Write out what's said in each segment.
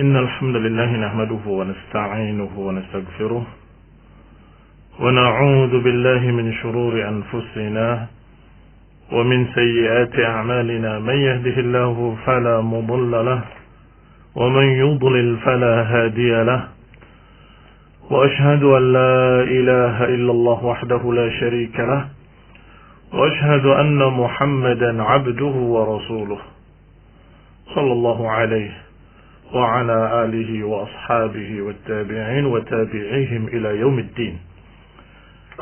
إن الحمد لله نحمده ونستعينه ونستغفره ونعوذ بالله من شرور أنفسنا ومن سيئات أعمالنا من يهده الله فلا مضل له ومن يضلل فلا هادي له وأشهد أن لا إله إلا الله وحده لا شريك له وأشهد أن محمدا عبده ورسوله صلى الله عليه وعلى آله وأصحابه والتابعين وتابعيهم إلى يوم الدين.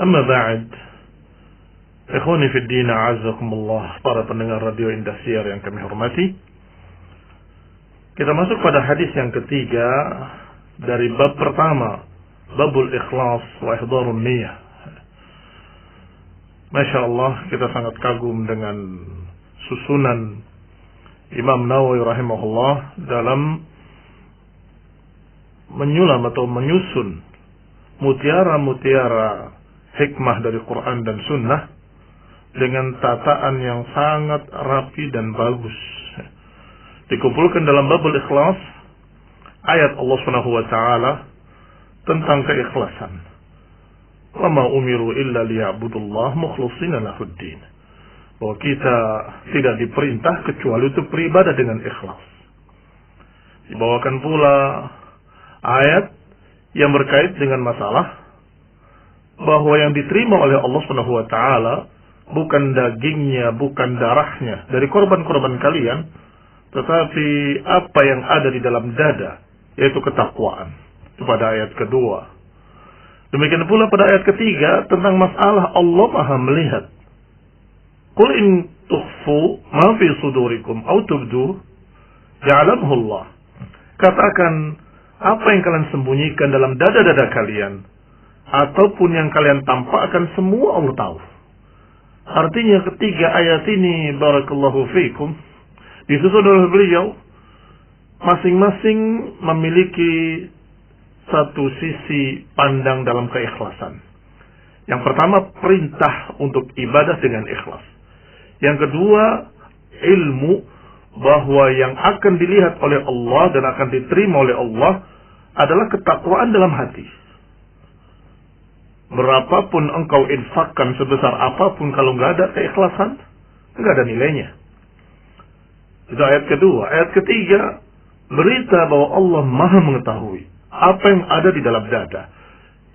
أما بعد, ikhwani fi din, a'azzakumullah, para pendengar radio Indosiar yang kami hormati. Kita masuk pada hadis yang ketiga dari bab pertama, babul ikhlas wa ihdarun niyah. Masya Allah, kita sangat kagum dengan susunan Imam Nawawi rahimahullah dalam menyulam atau menyusun mutiara-mutiara hikmah dari Quran dan Sunnah dengan tataan yang sangat rapi dan bagus. Dikumpulkan dalam babul ikhlas ayat Allah Subhanahu wa taala tentang keikhlasan. Wa ma umiru illa liya'budullah mukhlishina lahuddin. Bahwa kita tidak diperintah kecuali untuk beribadah dengan ikhlas. Dibawakan pula ayat yang berkait dengan masalah bahwa yang diterima oleh Allah Subhanahu wa taala bukan dagingnya, bukan darahnya dari korban-korban kalian, tetapi apa yang ada di dalam dada, yaitu ketakwaan. Itu pada ayat kedua. Demikian pula pada ayat ketiga tentang masalah Allah Maha melihat. Qul in tukhfu ma fi sudurikum aw tubdu ya'lamhu Allah. Katakan, apa yang kalian sembunyikan dalam dada-dada kalian ataupun yang kalian tampakkan, semua Allah tahu. Artinya ketiga ayat ini, barakallahu fiikum, disusun oleh beliau masing-masing memiliki satu sisi pandang dalam keikhlasan. Yang pertama, perintah untuk ibadah dengan ikhlas. Yang kedua, ilmu bahwa yang akan dilihat oleh Allah dan akan diterima oleh Allah adalah ketakwaan dalam hati. Berapapun engkau infakkan, sebesar apapun, kalau nggak ada keikhlasan, nggak ada nilainya. Itu ayat kedua. Ayat ketiga, berita bahwa Allah Maha mengetahui apa yang ada di dalam dada.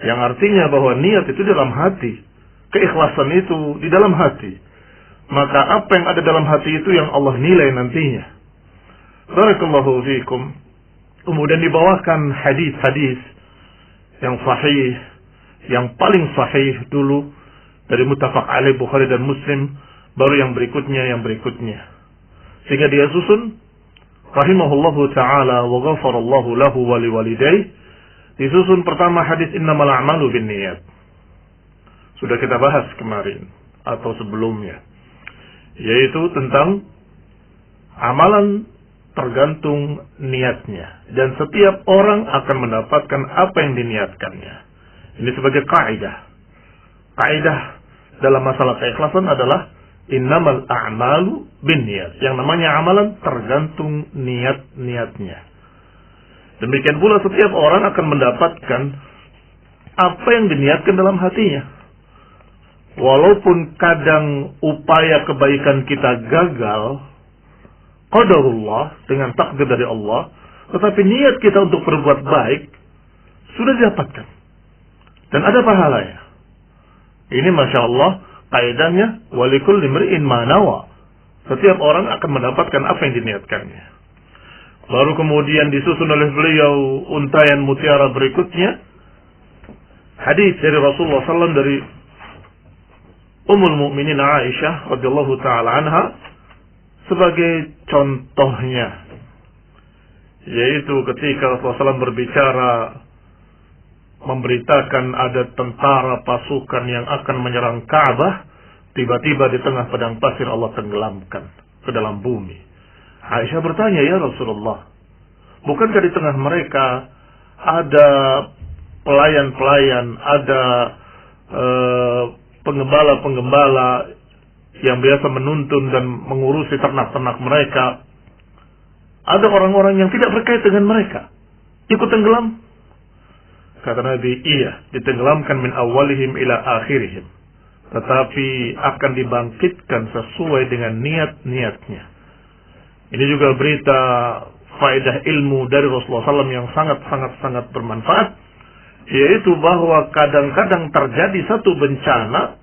Yang artinya bahwa niat itu dalam hati, keikhlasan itu di dalam hati. Maka apa yang ada dalam hati itu yang Allah nilai nantinya. Barakallahu fiikum. Kemudian dibawakan hadis-hadis yang sahih, yang paling sahih dulu dari muttafaq alaih Bukhari dan Muslim, baru yang berikutnya. Sehingga dia susun rahimahullahu ta'ala wa ghafarallahu lahu wa liwalidayh. Disusun pertama hadis innamal a'malu binniyat. Sudah kita bahas kemarin atau sebelumnya, yaitu tentang amalan tergantung niatnya, dan setiap orang akan mendapatkan apa yang diniatkannya. Ini sebagai kaidah. Kaidah dalam masalah keikhlasan adalah innamal a'malu binniyat. Yang namanya amalan tergantung niat-niatnya. Demikian pula setiap orang akan mendapatkan apa yang diniatkan dalam hatinya. Walaupun kadang upaya kebaikan kita gagal, qadarullah, dengan takdir dari Allah, tetapi niat kita untuk berbuat baik sudah didapatkan dan ada pahalanya. Ini Masya Allah kaidahnya, walikul limri'in ma nawa. Setiap orang akan mendapatkan apa yang diniatkannya. Baru kemudian disusun oleh beliau untayan mutiara berikutnya, hadis dari Rasulullah SAW dari Ummul Mukminin Aisyah radhiyallahu taala anha sebagai contohnya, yaitu ketika Rasulullah SAW berbicara memberitakan ada tentara pasukan yang akan menyerang Ka'bah, tiba-tiba di tengah padang pasir Allah tenggelamkan ke dalam bumi. Aisyah bertanya, ya Rasulullah, bukankah di tengah mereka ada pelayan-pelayan, ada penggembala-penggembala yang biasa menuntun dan mengurusi ternak-ternak mereka? ada orang-orang yang tidak berkait dengan mereka ikut tenggelam? Kata Nabi, iya, ditenggelamkan min awalihim ila akhirihim, tetapi akan dibangkitkan sesuai dengan niat-niatnya. Ini juga berita faedah ilmu dari Rasulullah SAW yang sangat bermanfaat, yaitu bahwa kadang-kadang terjadi satu bencana,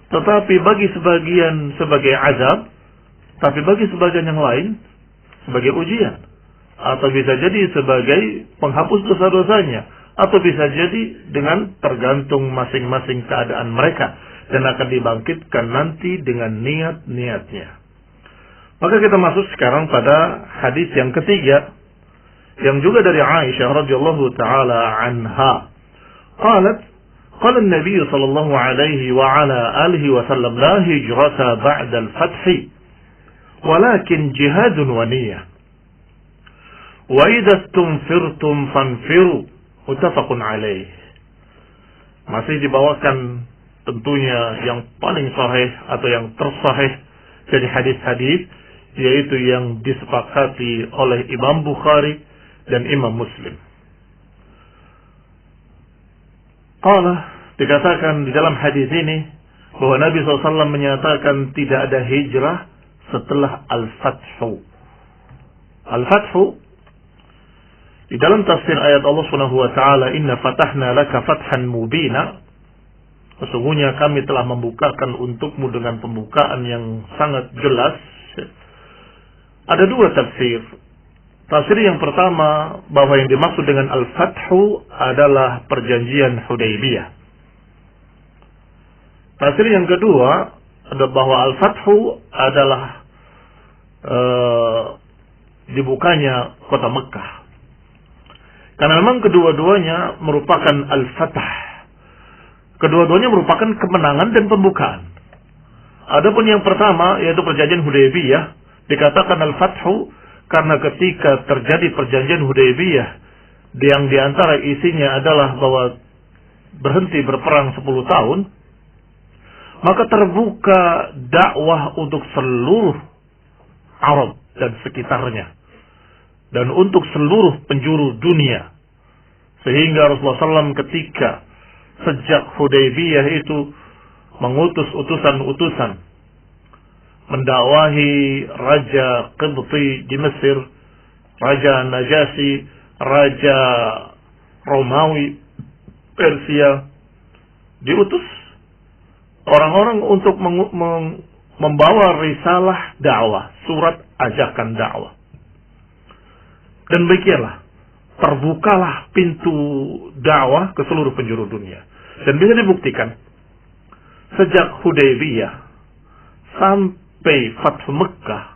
tetapi bagi sebagian sebagai azab, tapi bagi sebagian yang lain sebagai ujian, atau bisa jadi sebagai penghapus dosa-dosanya, atau bisa jadi dengan tergantung masing-masing keadaan mereka, dan akan dibangkitkan nanti dengan niat-niatnya. Maka kita masuk sekarang pada hadis yang ketiga, yang juga dari Aisyah radhiyallahu taala anha. Qalat, qala an-nabiy sallallahu alaihi wa ala alihi wa sallam, la hijrata ba'da al-fath, walakin jihadun wa niyyah. Wa idza istunfirtum fanfiru, muttafaqun alaih. Masih dibawakan tentunya yang paling sahih atau yang tersahih dari hadis-hadis, yaitu yang disepakati oleh Imam Bukhari dan Imam Muslim. Qala, dikatakan di dalam hadis ini bahwa Nabi SAW menyatakan tidak ada hijrah setelah Al-Fathu. Al-Fathu di dalam tafsir ayat Allah Subhanahu wa taala, inna fatahna laka fathan mubina, sesungguhnya kami telah membukakan untukmu dengan pembukaan yang sangat jelas. Ada dua tafsir. Tafsir yang pertama, bahwa yang dimaksud dengan Al-Fathu adalah perjanjian Hudaybiyah. Tafsir yang kedua adalah bahwa Al-Fathu adalah dibukanya kota Mekah. Karena memang kedua-duanya merupakan Al-Fatah. Kedua-duanya merupakan kemenangan dan pembukaan. Adapun yang pertama, yaitu perjanjian Hudaybiyah, dikatakan Al-Fathu karena ketika terjadi perjanjian Hudaybiyah, yang diantara isinya adalah bahwa berhenti berperang 10 tahun, maka terbuka dakwah untuk seluruh Arab dan sekitarnya, dan untuk seluruh penjuru dunia. Sehingga Rasulullah SAW ketika sejak Hudaybiyah itu mengutus utusan-utusan, mendakwahi Raja Qibti di Mesir, Raja Najasyi, Raja Romawi Persia, diutus orang-orang untuk membawa risalah dakwah, surat ajakan dakwah. Dan demikianlah terbukalah pintu dakwah ke seluruh penjuru dunia. Dan bisa dibuktikan sejak Hudaybiyah sampai Fathu Mekah,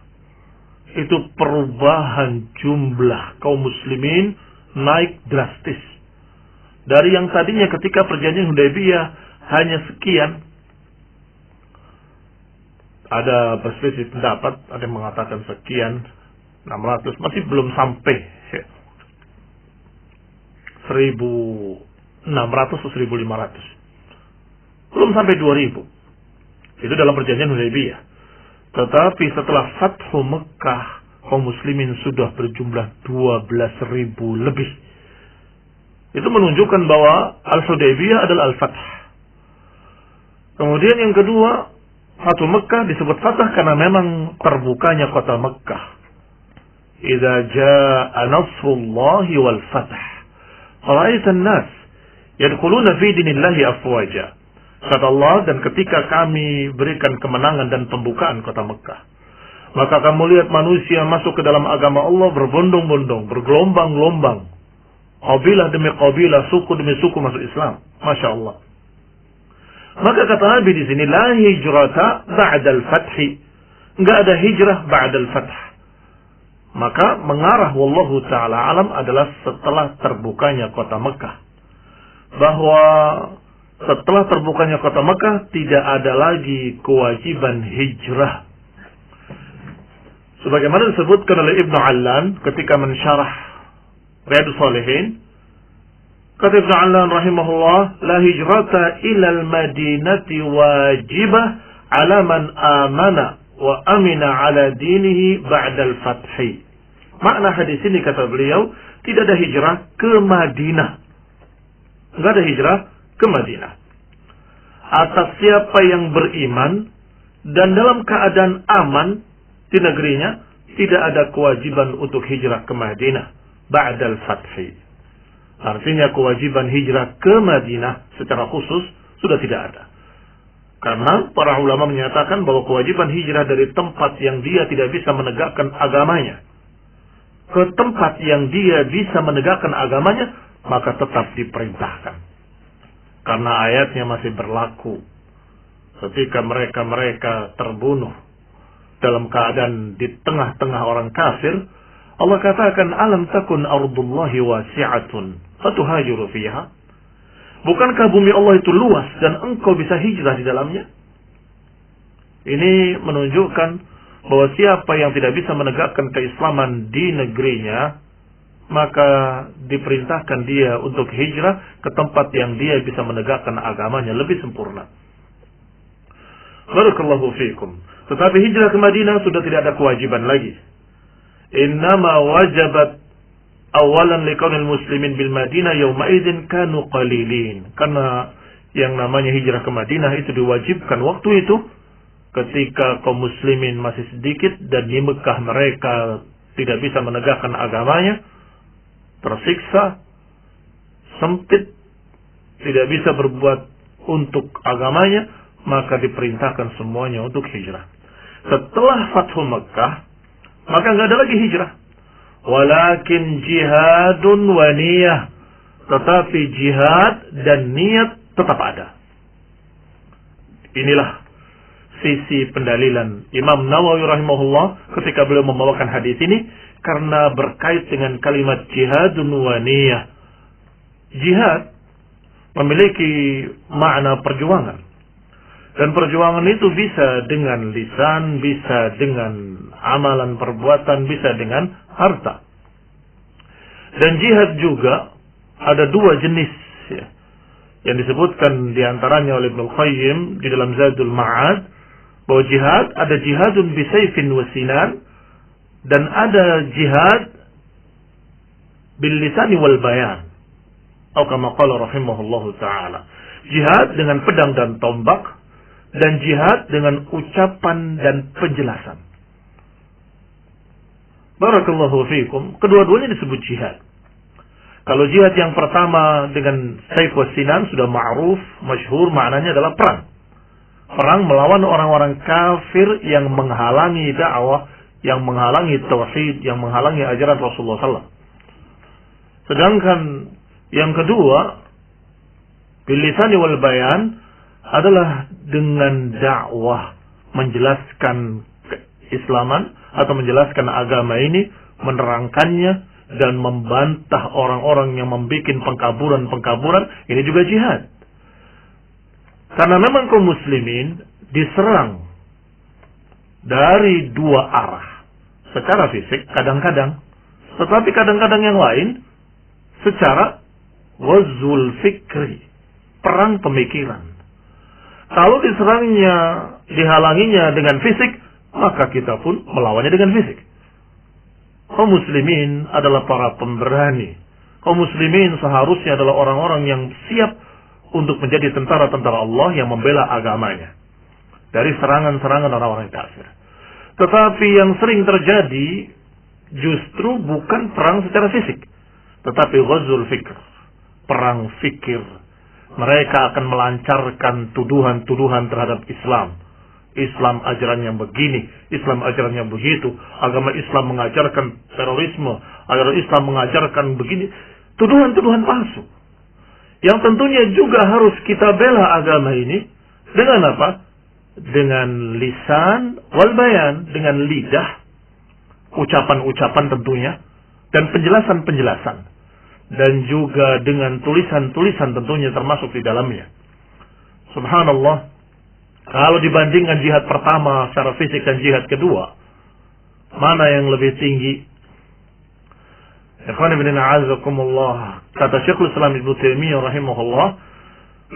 itu perubahan jumlah kaum muslimin naik drastis. Dari yang tadinya ketika perjanjian Hudaybiyah hanya sekian, ada berselisih pendapat, ada yang mengatakan sekian, 600, masih belum sampai 1.600 atau 1.500. Belum sampai 2.000. Itu dalam perjanjian Hudaybiyah. Tetapi setelah Fathu Mekah, kaum muslimin sudah berjumlah 12.000 lebih. Itu menunjukkan bahwa Al-Hudaybiyah adalah Al-Fath. Kemudian yang kedua, Fathu Mekah disebut Fatah karena memang terbukanya kota Mekah. Idza jaa nasrullahi wal fath, ra'aitan nas yadkhuluna fi dinillahi afwaja. Kata Allah, dan ketika kami berikan kemenangan dan pembukaan kota Mekah, maka kamu lihat manusia masuk ke dalam agama Allah berbondong-bondong, bergelombang-gelombang. Qabilah demi qabilah, suku demi suku masuk Islam. Masya Allah. Maka kata Nabi di sini, la hijrata ba'dal fathi. Enggak ada hijrah ba'dal fath. Maka mengarah wallahu ta'ala alam adalah setelah terbukanya kota Mekah. Bahwa setelah terbukanya kota Mekah tidak ada lagi kewajiban hijrah. Sebagaimana disebutkan oleh Ibnu Allan ketika mensyarah Riyadhus Shalihin, kata Ibnu Allan rahimahullah, la hijrata ilal madinati wajibah ala man amana wa amina ala dinihi ba'dal fathi. Makna hadis ini kata beliau, tidak ada hijrah ke Madinah. Enggak ada hijrah ke Madinah. Atas siapa yang beriman dan dalam keadaan aman di negerinya, tidak ada kewajiban untuk hijrah ke Madinah ba'dal fathi. Artinya kewajiban hijrah ke Madinah secara khusus sudah tidak ada. Karena para ulama menyatakan bahwa kewajiban hijrah dari tempat yang dia tidak bisa menegakkan agamanya ke tempat yang dia bisa menegakkan agamanya, maka tetap diperintahkan. Karena ayatnya masih berlaku. Ketika mereka terbunuh dalam keadaan di tengah-tengah orang kafir, Allah katakan, alam takun ardullahi wasi'atun fatuhajiru fiha. Bukankah bumi Allah itu luas dan engkau bisa hijrah di dalamnya? Ini menunjukkan bahwa siapa yang tidak bisa menegakkan keislaman di negerinya, maka diperintahkan dia untuk hijrah ke tempat yang dia bisa menegakkan agamanya lebih sempurna. Barakallahu fiikum. Tetapi hijrah ke Madinah sudah tidak ada kewajiban lagi. Innama wajabat awalan liqaunil muslimin bil Madinah yawma idzin kanu qalilin. Karena yang namanya hijrah ke Madinah itu diwajibkan waktu itu ketika kaum muslimin masih sedikit dan di Mekah mereka tidak bisa menegakkan agamanya, tersiksa, sempit, tidak bisa berbuat untuk agamanya, maka diperintahkan semuanya untuk hijrah. Setelah Fathu Mekah, maka nggak ada lagi hijrah. Walakin jihadun wa niyah. Tetapi jihad dan niat tetap ada. Inilah sisi pendalilan Imam Nawawi rahimahullah ketika beliau membawakan hadis ini, karena berkait dengan kalimat jihadun wa niyah. Jihad memiliki makna perjuangan. Dan perjuangan itu bisa dengan lisan, bisa dengan amalan perbuatan, bisa dengan harta. Dan jihad juga ada dua jenis ya, yang disebutkan diantaranya oleh Ibnu Qayyim di dalam Zadul Ma'ad, bahwa jihad ada jihadun bisayfin wa sinan, dan ada jihad bil lisani wal bayan, atau kama qala rahimahullahu taala, jihad dengan pedang dan tombak, dan jihad dengan ucapan dan penjelasan. Barakallahu fiikum. Kedua-duanya disebut jihad. Kalau jihad yang pertama dengan sayf wa sinan sudah ma'ruf, masyhur, maknanya adalah perang. Perang melawan orang-orang kafir yang menghalangi dakwah, yang menghalangi tauhid, yang menghalangi ajaran Rasulullah SAW. Sedangkan yang kedua, bil lisani wal bayan, adalah dengan dakwah, menjelaskan keislaman atau menjelaskan agama ini, menerangkannya dan membantah orang-orang yang membuat pengkaburan-pengkaburan. Ini juga jihad. Karena memang kaum muslimin diserang dari dua arah. Secara fisik kadang-kadang, tetapi kadang-kadang yang lain secara wazul fikri, perang pemikiran. Kalau diserangnya, dihalanginya dengan fisik, maka kita pun melawannya dengan fisik. Kaum muslimin adalah para pemberani. Kaum muslimin seharusnya adalah orang-orang yang siap untuk menjadi tentara-tentara Allah yang membela agamanya dari serangan-serangan orang-orang kafir. Tetapi yang sering terjadi justru bukan perang secara fisik, tetapi ghazul fikr, perang fikir. Mereka akan melancarkan tuduhan-tuduhan terhadap Islam. Islam ajarannya begini, Islam ajarannya begitu, agama Islam mengajarkan terorisme, agama Islam mengajarkan begini, tuduhan-tuduhan palsu. Yang tentunya juga harus kita bela agama ini dengan apa? Dengan lisan wal bayan, dengan lidah, ucapan-ucapan tentunya, dan penjelasan-penjelasan, dan juga dengan tulisan-tulisan tentunya termasuk di dalamnya. Subhanallah, kalau dibandingkan jihad pertama secara fisik dan jihad kedua, mana yang lebih tinggi? Ikhwan ibn a'azakumullah, kata Syekhul Islam Ibnu Taimiyah rahimahullah,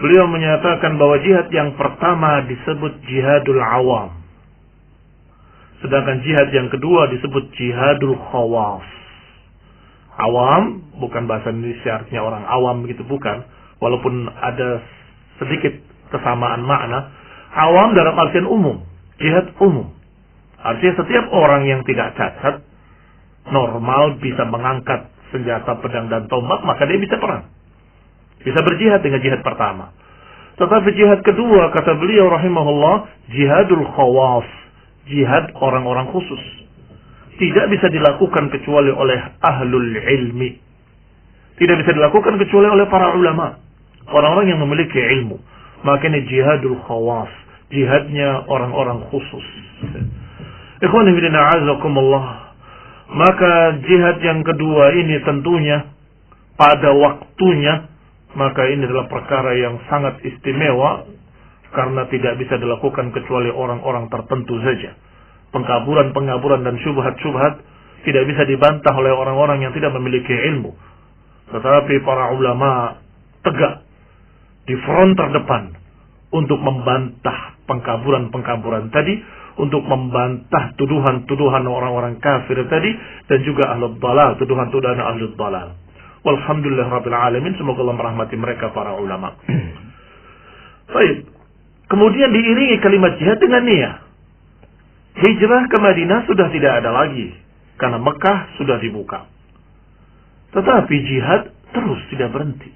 beliau menyatakan bahwa jihad yang pertama disebut jihadul awam. Sedangkan jihad yang kedua disebut jihadul khawas. Awam, bukan bahasa Indonesia artinya orang awam begitu, bukan. Walaupun ada sedikit kesamaan makna. Awam dalam artian umum. Jihad umum. Artinya setiap orang yang tidak cacat, normal, bisa mengangkat senjata, pedang, dan tombak, maka dia bisa perang. Bisa berjihad dengan jihad pertama. Tetapi jihad kedua, kata beliau rahimahullah, jihadul khawas. Jihad orang-orang khusus. Tidak bisa dilakukan kecuali oleh ahlul ilmi. Tidak bisa dilakukan kecuali oleh para ulama. Orang-orang yang memiliki ilmu. Makanya jihadul khawas. Jihadnya orang-orang khusus. Ikhwan fillah a'azakumullah. Maka jihad yang kedua ini tentunya pada waktunya, maka ini adalah perkara yang sangat istimewa karena tidak bisa dilakukan kecuali orang-orang tertentu saja. Pengkaburan-pengkaburan dan syubhat-syubhat tidak bisa dibantah oleh orang-orang yang tidak memiliki ilmu. Tetapi para ulama tegak di front terdepan untuk membantah pengkaburan-pengkaburan tadi, untuk membantah tuduhan-tuduhan orang-orang kafir tadi, dan juga ahlul dalal, tuduhan-tuduhan ahlul dalal. Walhamdulillah rabbil alamin, semoga Allah merahmati mereka para ulama. Baik. Kemudian diiringi kalimat jihad dengan niat. Hijrah ke Madinah sudah tidak ada lagi karena Mekah sudah dibuka. Tetapi jihad terus tidak berhenti.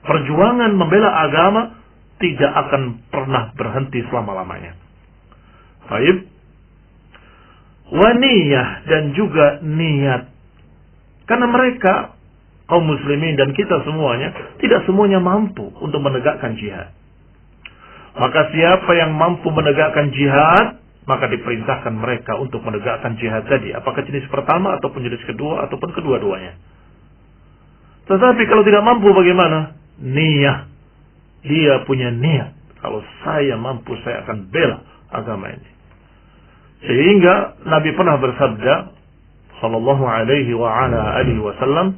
Perjuangan membela agama tidak akan pernah berhenti selama-lamanya. Baik. Waniyah dan juga niat. Karena mereka, kaum muslimin dan kita semuanya, tidak semuanya mampu untuk menegakkan jihad. Maka siapa yang mampu menegakkan jihad, maka diperintahkan mereka untuk menegakkan jihad tadi. Apakah jenis pertama ataupun jenis kedua ataupun kedua-duanya. Tetapi kalau tidak mampu bagaimana? Niat. Dia punya niat. Kalau saya mampu, saya akan bela agama ini. Sehingga Nabi pernah bersabda, sallallahu alaihi wa ala alihi wasallam,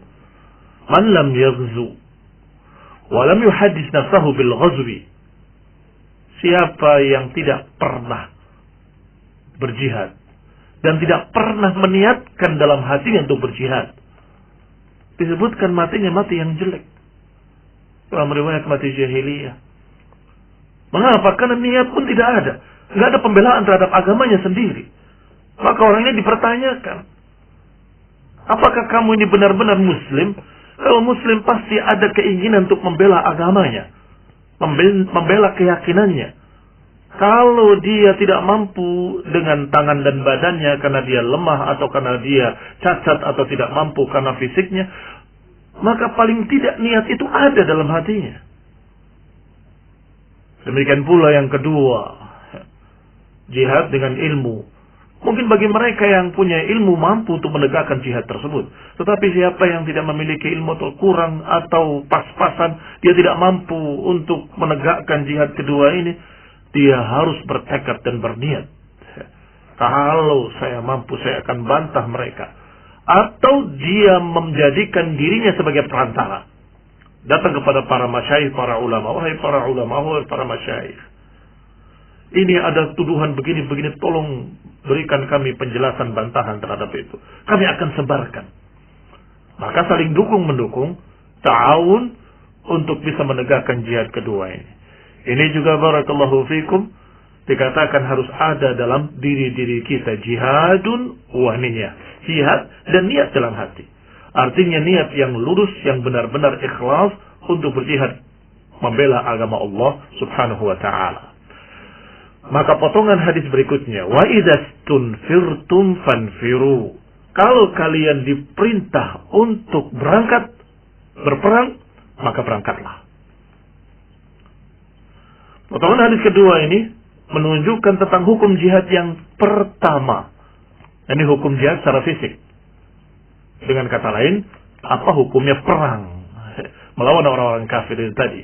"Man lam yaghzu wa lam yuhaddis nafsahu bil ghazwi." Siapa yang tidak pernah berjihad dan tidak pernah meniatkan dalam hatinya untuk berjihad, disebutkan matinya mati yang jelek. Dalam riwayat mati jahiliyah. Mengapa? Karena niat pun tidak ada. Tidak ada pembelaan terhadap agamanya sendiri. Maka orang ini dipertanyakan, apakah kamu ini benar-benar muslim? Kalau muslim pasti ada keinginan untuk membela agamanya, membela keyakinannya. Kalau dia tidak mampu dengan tangan dan badannya karena dia lemah atau karena dia cacat atau tidak mampu karena fisiknya, maka paling tidak niat itu ada dalam hatinya. Demikian pula yang kedua, jihad dengan ilmu. Mungkin bagi mereka yang punya ilmu mampu untuk menegakkan jihad tersebut. Tetapi siapa yang tidak memiliki ilmu atau kurang atau pas-pasan, dia tidak mampu untuk menegakkan jihad kedua ini, dia harus bertekad dan berniat. Kalau saya mampu, saya akan bantah mereka. Atau dia menjadikan dirinya sebagai perantara. Datang kepada para masyayikh, para ulama. Wahai para ulama, wahai para masyayikh, ini ada tuduhan begini-begini, tolong berikan kami penjelasan bantahan terhadap itu. Kami akan sebarkan. Maka saling dukung-mendukung, ta'awun untuk bisa menegakkan jihad kedua ini. Ini juga barakallahu fikum dikatakan harus ada dalam diri-diri kita jihadun wa niyah. Jihad dan niat dalam hati. Artinya niat yang lurus, yang benar-benar ikhlas untuk berjihad membela agama Allah Subhanahu wa taala. Maka potongan hadis berikutnya, wa idastunfirtum fanfiru. Kalau kalian diperintah untuk berangkat berperang, maka berangkatlah. Potongan hadis kedua ini menunjukkan tentang hukum jihad yang pertama. Ini hukum jihad secara fisik. Dengan kata lain, apa hukumnya perang melawan orang-orang kafir itu tadi.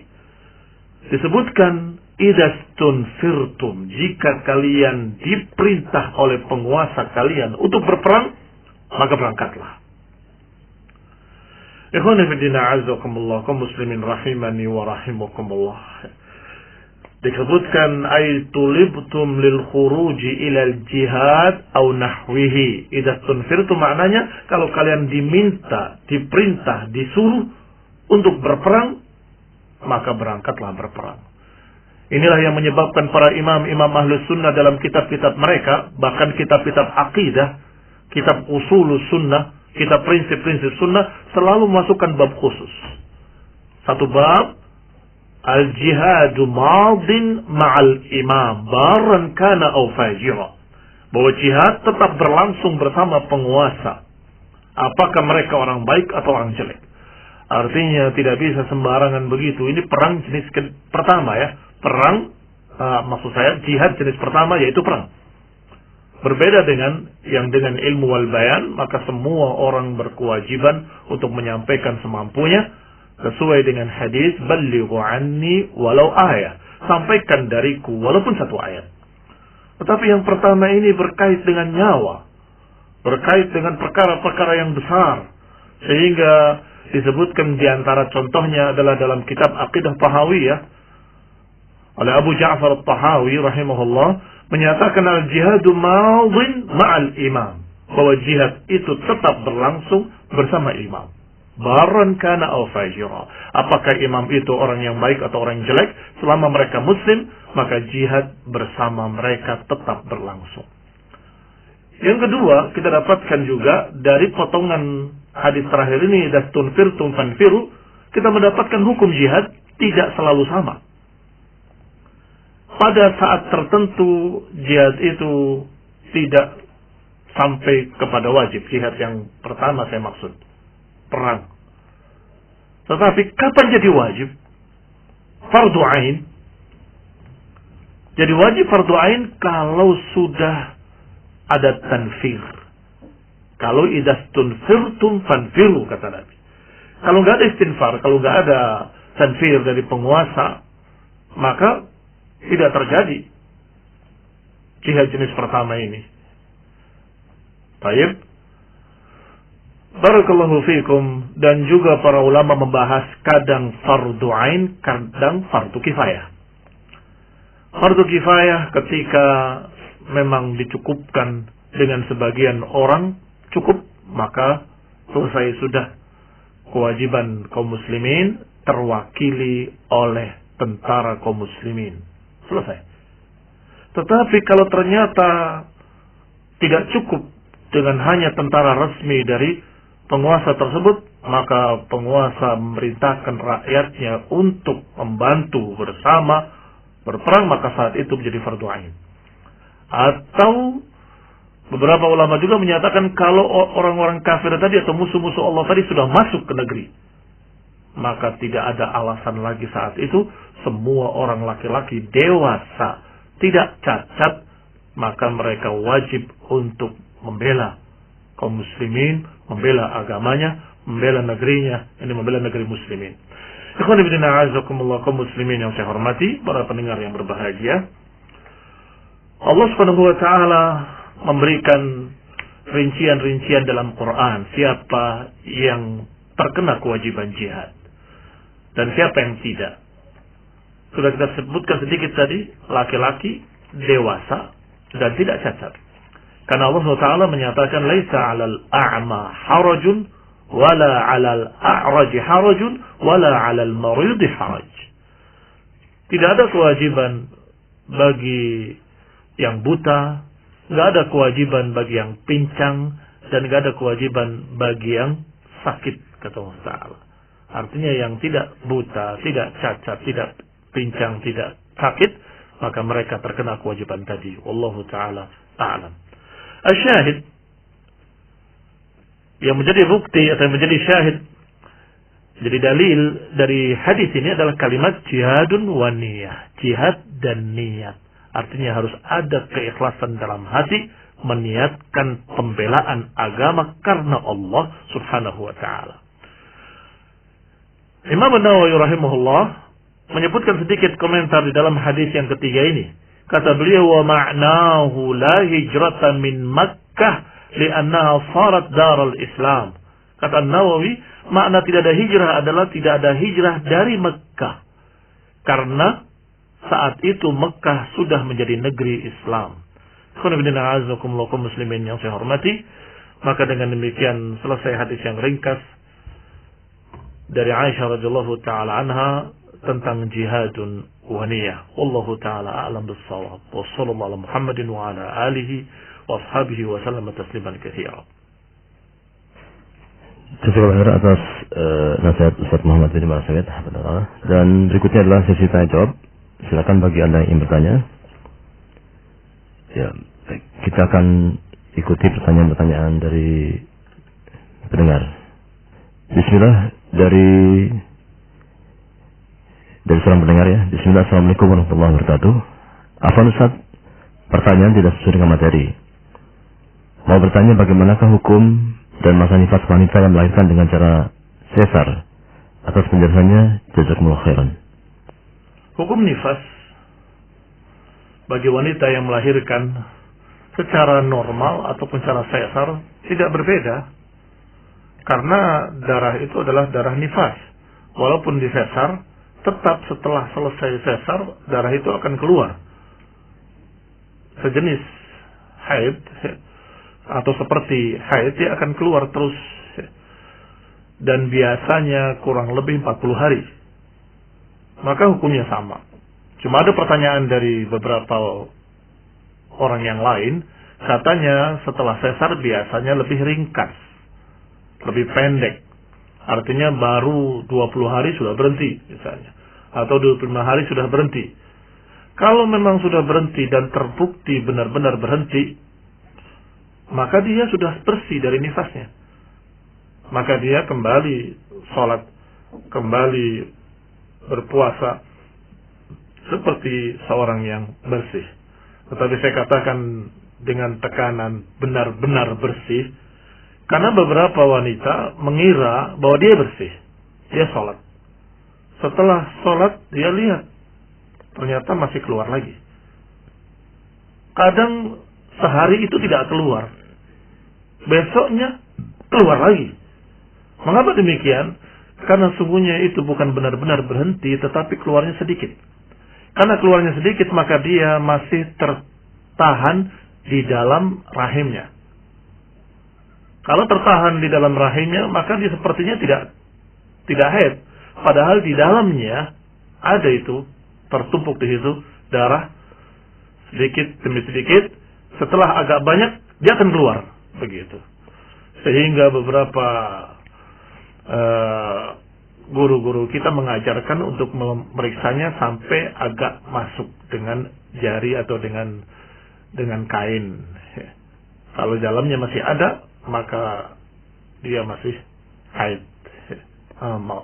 Disebutkan idastunfirtum, jika kalian diperintah oleh penguasa kalian untuk berperang, maka berangkatlah. Ikhwan fillah a'azzakumullah, kaum muslimin rahimani wa rahimakumullah. Disebutkan ay tulibtum lil khuruji ilal jihad au nahwihi. Idza tunfirtum maknanya kalau kalian diminta, diperintah, disuruh untuk berperang, maka berangkatlah berperang. Inilah yang menyebabkan para imam-imam ahlus sunnah dalam kitab-kitab mereka, bahkan kitab-kitab akidah, kitab usulus sunnah, kitab prinsip-prinsip sunnah, selalu memasukkan bab khusus. Satu bab, al-jihadu madin ma'al imam, baran kana au fajira. Bahwa jihad tetap berlangsung bersama penguasa. Apakah mereka orang baik atau orang jelek. Artinya tidak bisa sembarangan begitu. Ini perang jenis pertama ya. Perang, maksud saya jihad jenis pertama yaitu perang. Berbeda dengan yang dengan ilmu wal bayan, maka semua orang berkewajiban untuk menyampaikan semampunya. Sesuai dengan hadis, ballighu anni walau ayat. Sampaikan dariku walaupun satu ayat. Tetapi yang pertama ini berkait dengan nyawa. Berkait dengan perkara-perkara yang besar. Sehingga disebutkan diantara contohnya adalah dalam kitab Aqidah Tahawiyah. Oleh Abu Ja'far At-Tahawi rahimahullah. Menyatakan al-jihadu madin ma'al imam. Bahwa jihad itu tetap berlangsung bersama imam. Baran kana au fajira. Apakah imam itu orang yang baik atau orang yang jelek, selama mereka muslim, maka jihad bersama mereka tetap berlangsung. Yang kedua, kita dapatkan juga dari potongan hadis terakhir ini, dastunfirtum fanfiru, kita mendapatkan hukum jihad tidak selalu sama. Pada saat tertentu jihad itu tidak sampai kepada wajib. Jihad yang pertama saya maksud perang. Tetapi kapan jadi wajib? Fardu ain. Jadi wajib fardu ain kalau sudah ada tanfir. Kalau idastunfirtum fanfiru kata Nabi. Kalau nggak ada istinfar, kalau nggak ada tanfir dari penguasa, maka tidak terjadi jihad jenis pertama ini. Baik. Barakallahu fikum. Dan juga para ulama membahas kadang fardu ain, kadang fardu kifayah. Fardu kifayah ketika memang dicukupkan dengan sebagian orang cukup, maka selesai sudah kewajiban kaum muslimin terwakili oleh tentara kaum muslimin. Selesai. Tetapi kalau ternyata tidak cukup dengan hanya tentara resmi dari penguasa tersebut, maka penguasa memerintahkan rakyatnya untuk membantu bersama berperang, maka saat itu menjadi fardu ain. Atau beberapa ulama juga menyatakan kalau orang-orang kafir tadi atau musuh-musuh Allah tadi sudah masuk ke negeri, maka tidak ada alasan lagi saat itu. Semua orang laki-laki dewasa tidak cacat, maka mereka wajib untuk membela kaum muslimin, membela agamanya, membela negerinya, ini membela negeri muslimin. Ikhwan fillah a'azzakumullah, kaum muslimin yang saya hormati, para pendengar yang berbahagia. Allah Subhanahu wa taala memberikan rincian-rincian dalam Quran siapa yang terkena kewajiban jihad dan siapa yang tidak. Sudah kita sebutkan sedikit tadi, laki-laki, dewasa, dan tidak cacat. Karena Allah SWT menyatakan, laisa 'alal a'ma harajun, wala 'alal a'raj harajun, wala 'alal marid haraj. Tidak ada kewajiban bagi yang buta, nggak ada kewajiban bagi yang pincang, dan nggak ada kewajiban bagi yang sakit, kata Allah Ta'ala. Artinya yang tidak buta, tidak cacat, tidak pincang, tidak sakit, maka mereka terkena kewajiban tadi. Wallahu ta'ala a'lam. Asyahid yang menjadi bukti atau yang menjadi syahid, jadi dalil dari hadis ini adalah kalimat jihadun wa niyah, jihad dan niat. Artinya harus ada keikhlasan dalam hati, meniatkan pembelaan agama karena Allah Subhanahu wa ta'ala. Imam An-Nawawi rahimahullah menyebutkan sedikit komentar di dalam hadis yang ketiga ini. Kata beliau, wa ma'nahu la hijrata min Makkah li'annaha sarat darul Islam. Kata Nawawi, makna tidak ada hijrah adalah tidak ada hijrah dari Makkah. Karena saat itu Mekah sudah menjadi negeri Islam. Kaum muslimin yang saya hormati, maka dengan demikian selesai hadis yang ringkas dari Aisyah radhiyallahu taala anha tentang jihadun wa niyah. Wallahu taala a'lam bis-shawab. Wa sallallahu ala Muhammadin wa ala alihi wa ashabihi wa sallama tasliman katsiran. Terima kasih atas nasihat Ustaz Muhammad bin Marsawid. Dan berikutnya adalah sesi tanya jawab. Silakan bagi Anda yang ingin bertanya. Ya, kita akan ikuti pertanyaan-pertanyaan dari pendengar. Bismillah, dari seorang pendengar ya. Bismillah, assalamualaikum warahmatullahi wabarakatuh. Afwan Ustaz, pertanyaan tidak sesuai dengan materi. Mau bertanya bagaimanakah hukum dan masa nifas wanita yang melahirkan dengan cara sesar? Atas penjelasannya, jazakumullah khairan. Hukum nifas bagi wanita yang melahirkan secara normal ataupun secara sesar tidak berbeda, karena darah itu adalah darah nifas. Walaupun disesar, tetap setelah selesai sesar darah itu akan keluar sejenis haid atau seperti haid, dia akan keluar terus, dan biasanya kurang lebih 40 hari. Maka hukumnya sama. Cuma ada pertanyaan dari beberapa orang yang lain, katanya setelah sesar biasanya lebih ringkas, lebih pendek. Artinya baru 20 hari sudah berhenti misalnya, atau 25 hari sudah berhenti. Kalau memang sudah berhenti dan terbukti benar-benar berhenti, maka dia sudah bersih dari nifasnya. Maka dia kembali sholat, kembali berpuasa seperti seorang yang bersih. Tetapi saya katakan dengan tekanan benar-benar bersih, karena beberapa wanita mengira bahwa dia bersih, dia sholat. Setelah sholat dia lihat ternyata masih keluar lagi. Kadang sehari itu tidak keluar, besoknya keluar lagi. Mengapa demikian? Karena sungguhnya itu bukan benar-benar berhenti, tetapi keluarnya sedikit. Karena keluarnya sedikit, maka dia masih tertahan di dalam rahimnya. Kalau tertahan di dalam rahimnya, maka dia sepertinya tidak haid. Padahal di dalamnya ada itu, tertumpuk di situ darah sedikit demi sedikit. Setelah agak banyak, dia akan keluar begitu. Sehingga beberapa guru-guru kita mengajarkan untuk memeriksanya sampai agak masuk dengan jari atau dengan kain. Kalau dalamnya masih ada, maka dia masih haid.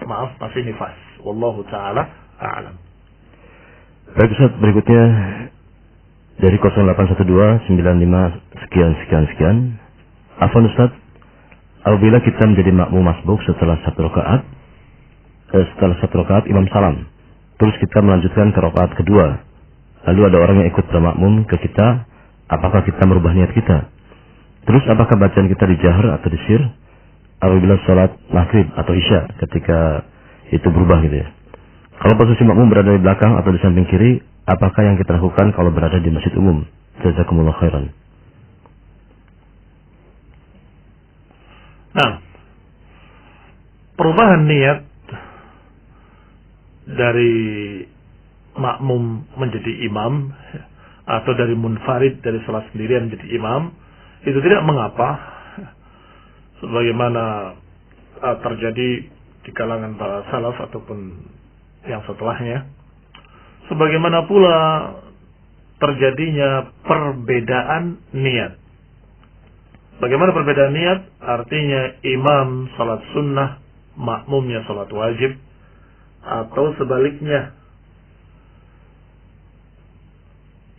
Maaf, masih nifas. Wallahu ta'ala a'lam. Baik Ustaz, berikutnya dari 0812 95 sekian. Afwan Ustaz, apabila kita menjadi makmum masbuk setelah satu rakaat imam salam, terus kita melanjutkan ke rakaat kedua, lalu ada orang yang ikut bermakmum ke kita, apakah kita merubah niat kita? Terus apakah bacaan kita dijahar atau disir apabila sholat maghrib atau isya ketika itu berubah gitu ya? Kalau posisi makmum berada di belakang atau di samping kiri, apakah yang kita lakukan kalau berada di masjid umum? Jazakumullah khairan. Nah, perubahan niat dari makmum menjadi imam atau dari munfarid, dari salat sendirian menjadi imam, itu tidak mengapa, sebagaimana terjadi di kalangan para salaf ataupun yang setelahnya. Sebagaimana pula terjadinya perbedaan niat. Bagaimana perbedaan niat? Artinya imam salat sunnah, makmumnya salat wajib, atau sebaliknya,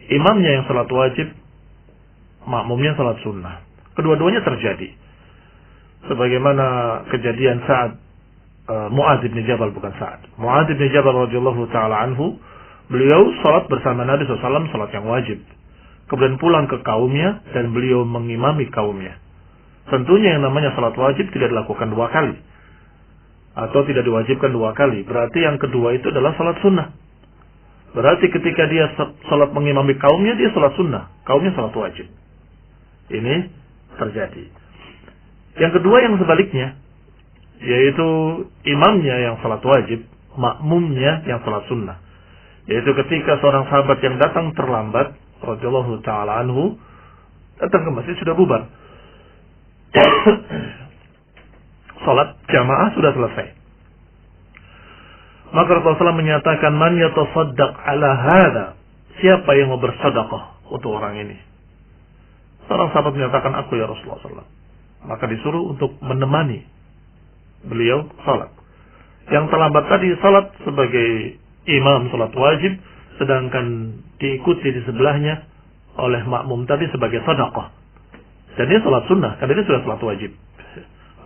imamnya yang salat wajib, makmumnya salat sunnah. Kedua-duanya terjadi. Sebagaimana kejadian saat Mu'adz bin Jabal, bukan Sa'ad. Mu'adz bin Jabal radhiyallahu taala anhu, beliau salat bersama Nabi SAW, salat yang wajib. Kemudian pulang ke kaumnya dan beliau mengimami kaumnya. Tentunya yang namanya salat wajib tidak dilakukan dua kali, atau tidak diwajibkan dua kali. Berarti yang kedua itu adalah salat sunnah. Berarti ketika dia salat mengimami kaumnya, dia salat sunnah. Kaumnya salat wajib. Ini terjadi. Yang kedua yang sebaliknya, yaitu imamnya yang salat wajib, makmumnya yang salat sunnah. Yaitu ketika seorang sahabat yang datang terlambat, radhiyallahu ta'ala anhu, datang ke masjid sudah bubar. Salat jamaah sudah selesai. Maka Rasulullah SAW menyatakan, man yatasaddaq ala hada, siapa yang mau bersedekah untuk orang ini? Seorang sahabat menyatakan, aku ya Rasulullah SAW. Maka disuruh untuk menemani beliau salat. Yang terlambat tadi salat sebagai imam salat wajib, sedangkan diikuti di sebelahnya oleh makmum tadi sebagai sedekah. Dan dia salat sunnah, karena dia sudah salat wajib.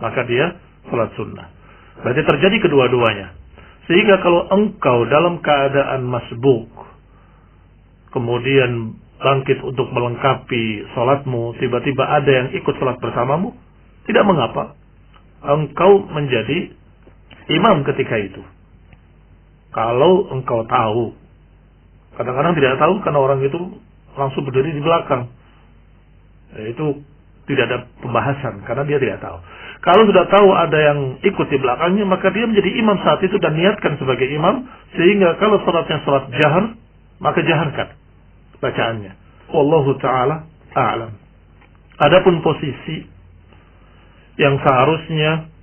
Maka dia salat sunnah. Berarti terjadi kedua-duanya. Sehingga kalau engkau dalam keadaan masbuk, kemudian bangkit untuk melengkapi salatmu, tiba-tiba ada yang ikut salat bersamamu, tidak mengapa. Engkau menjadi imam ketika itu. Kalau engkau tahu. Kadang-kadang tidak tahu karena orang itu langsung berdiri di belakang. Itu tidak ada pembahasan karena dia tidak tahu. Kalau sudah tahu ada yang ikut di belakangnya, maka dia menjadi imam saat itu dan niatkan sebagai imam, sehingga kalau salatnya salat jahar, maka jaharkan bacaannya. Wallahu ta'ala a'lam. Adapun posisi yang seharusnya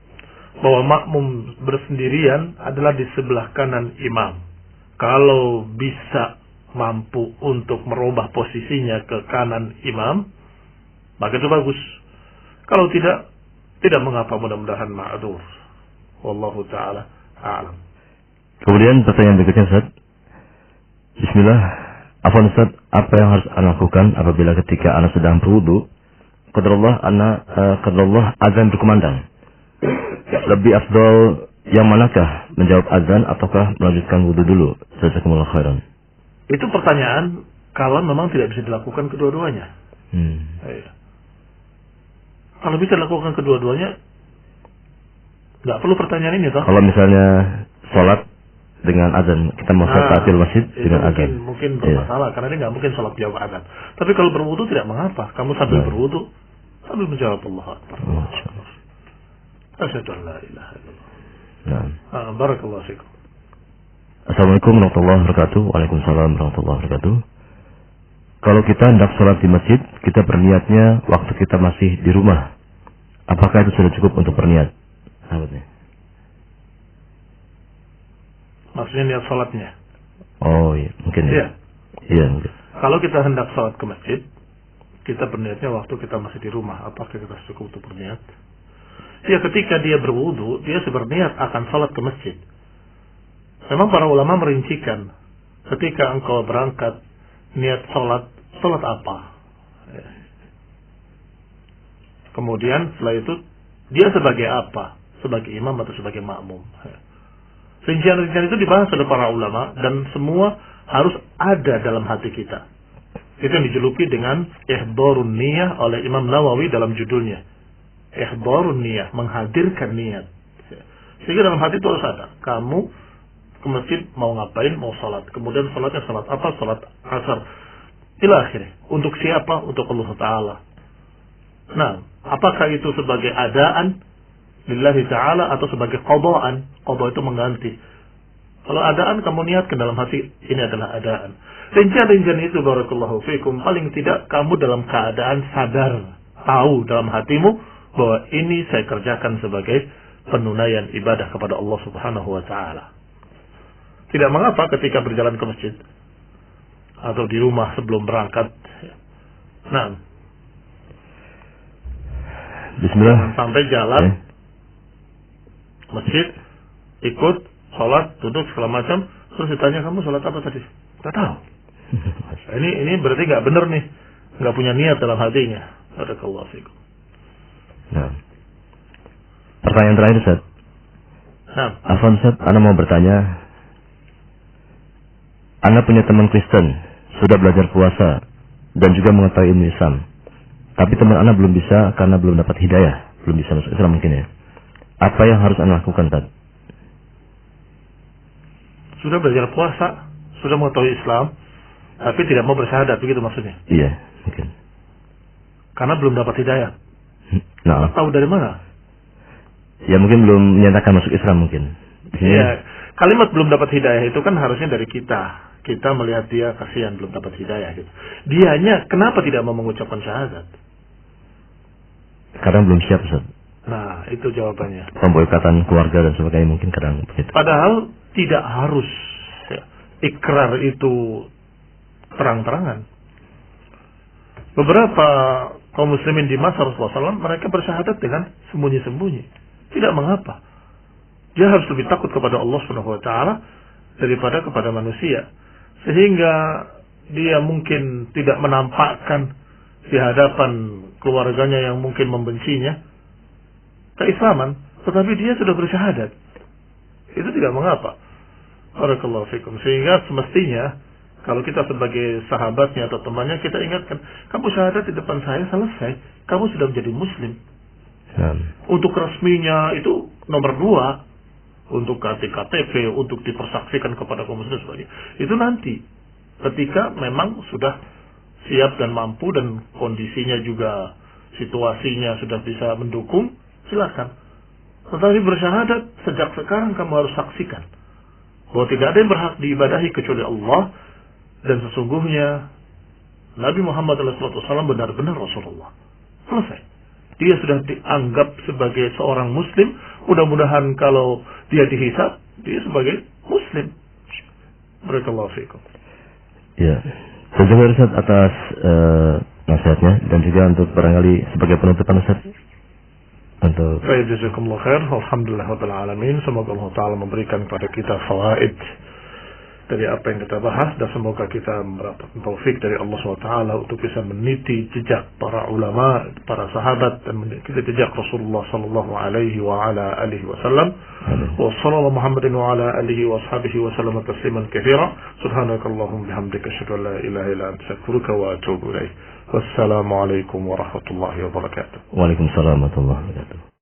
bahwa makmum bersendirian adalah di sebelah kanan imam. Kalau bisa mampu untuk merubah posisinya ke kanan imam, maka itu bagus. Kalau tidak mengapa, mudah-mudahan ma'dzur. Wallahu ta'ala a'lam. Kemudian pertanyaan berikutnya, Ustaz. Bismillah. Afwan Ustaz, apa yang harus Anda lakukan apabila ketika Anda sedang berwudu, qadarullah azan berkumandang? Lebih afdal yang manakah, menjawab azan ataukah melanjutkan wudu dulu? Jazakumullah khairan. Itu pertanyaan kalau memang tidak bisa dilakukan kedua-duanya. Kalau bisa dilakukan kedua-duanya, nggak perlu pertanyaan ini toh. Kalau misalnya sholat dengan azan, kita mau sholat tahiyatul masjid dengan azan. Mungkin bermasalah, karena ini nggak mungkin sholat jawab azan. Tapi kalau berwudu tidak mengapa. Kamu sambil berwudu, sambil menjawab Allah Akbar. Asyhadu an la ilaha illallah. Barakallahu fikum. Assalamualaikum warahmatullahi wabarakatuh. Waalaikumsalam warahmatullahi wabarakatuh. Kalau kita hendak sholat di masjid, kita berniatnya waktu kita masih di rumah. Apakah itu sudah cukup untuk berniat? Maksudnya niat sholatnya? Oh iya, mungkin ya. Iya mungkin. Kalau kita hendak sholat ke masjid, kita berniatnya waktu kita masih di rumah. Apakah kita cukup untuk berniat? Ya, ketika dia berwudu, dia berniat akan sholat ke masjid. Memang para ulama merincikan, ketika engkau berangkat niat sholat apa? Kemudian setelah itu dia sebagai apa? Sebagai imam atau sebagai makmum? Rincian-rincian itu dibahas oleh para ulama dan semua harus ada dalam hati kita. Itu yang dijuluki dengan ihdharun niyah oleh Imam Nawawi dalam judulnya. Ihdharun niyah, menghadirkan niat. Sehingga dalam hati itu harus ada. Kamu ke masjid mau ngapain? Mau sholat. Kemudian sholatnya sholat apa? Sholat asar. Ila akhirnya. Untuk siapa? Untuk Allah Ta'ala. Nah, apakah itu sebagai adaan lillahi ta'ala atau sebagai qadaan? Qada itu mengganti. Kalau adaan kamu niatkan dalam hati, ini adalah adaan. Rincian-rincian itu, barakallahu fikum, paling tidak kamu dalam keadaan sadar, tahu dalam hatimu bahwa ini saya kerjakan sebagai penunaian ibadah kepada Allah Subhanahu wa ta'ala. Tidak mengapa ketika berjalan ke masjid atau di rumah sebelum berangkat. Nah, Bismillah. Sampai jalan masjid, ikut sholat, duduk segala macam, terus ditanya kamu sholat apa tadi? Tidak tahu. Ini berarti nggak benar nih, nggak punya niat dalam hatinya. Barakallahu fikum. Nah, pertanyaan terakhir, Ustaz. Nah, Afwan Ustaz, Anda mau bertanya. Anda punya teman Kristen, sudah belajar puasa dan juga mengetahui ilmu Islam. Tapi teman Anda belum bisa karena belum dapat hidayah, belum bisa masuk Islam mungkin ya. Apa yang harus Anda lakukan, Tad? Sudah belajar puasa, sudah mengetahui Islam, tapi tidak mau bersyahadat, begitu maksudnya? Iya, mungkin. Karena belum dapat hidayah. Nah, Tahu dari mana? ya mungkin belum menyatakan masuk Islam mungkin. Iya, kalimat belum dapat hidayah itu kan harusnya dari kita. Kita melihat dia kasihan belum dapat hidayah gitu. Dianya kenapa tidak mau mengucapkan syahadat? Kadang belum siap, Ustaz. Nah, itu jawabannya. Pemboikatan keluarga dan sebagainya mungkin kadang begitu. Padahal tidak harus ya, ikrar itu terang-terangan. Beberapa kaum muslimin di masa Rasulullah SAW, mereka bersyahadat dengan sembunyi-sembunyi. Tidak mengapa. Dia harus lebih takut kepada Allah Subhanahu wa taala daripada kepada manusia. Sehingga dia mungkin tidak menampakkan di hadapan keluarganya yang mungkin membencinya keislaman, tetapi dia sudah bersyahadat. Itu tidak mengapa. Barakallahu fikum. Sehingga semestinya kalau kita sebagai sahabatnya atau temannya, kita ingatkan, kamu syahadat di depan saya, selesai. Kamu sudah menjadi muslim. Untuk resminya itu nomor 2. Untuk KTP, untuk dipersaksikan kepada kaum muslim sebagainya. Itu nanti. Ketika memang sudah siap dan mampu dan kondisinya juga, situasinya sudah bisa mendukung, silakan. Tetapi bersyahadat, sejak sekarang kamu harus saksikan bahwa tidak ada yang berhak diibadahi kecuali Allah, dan sesungguhnya Nabi Muhammad SAW benar-benar Rasulullah. Selesai. Dia sudah dianggap sebagai seorang muslim. Mudah-mudahan kalau dia dihisab, dia sebagai muslim. Barakallahu fiikum. Ya. Terima kasih Ustaz atas nasihatnya, dan juga untuk barangkali sebagai penutupan Ustaz. Untuk baik, jazakumullah khair. Alhamdulillah rabbil alamin. Semoga Allah taala memberikan kepada kita fawaid dari apa yang kita bahas, dan semoga kita mendapatkan taufik dari Allah SWT untuk bisa meniti jejak para ulama, para sahabat, dan meniti jejak Rasulullah sallallahu alaihi wa ala alihi wasallam. Wa sallallahu Muhammadin wa ala alihi wa ashabihi wa sallam tasliman katsira. Subhanakallahumma bihamdika asyhadu an la ilaha illa anta astaghfiruka wa atubu ilaik. Wassalamu alaikum warahmatullahi wabarakatuh. Waalaikumsalam warahmatullahi wabarakatuh.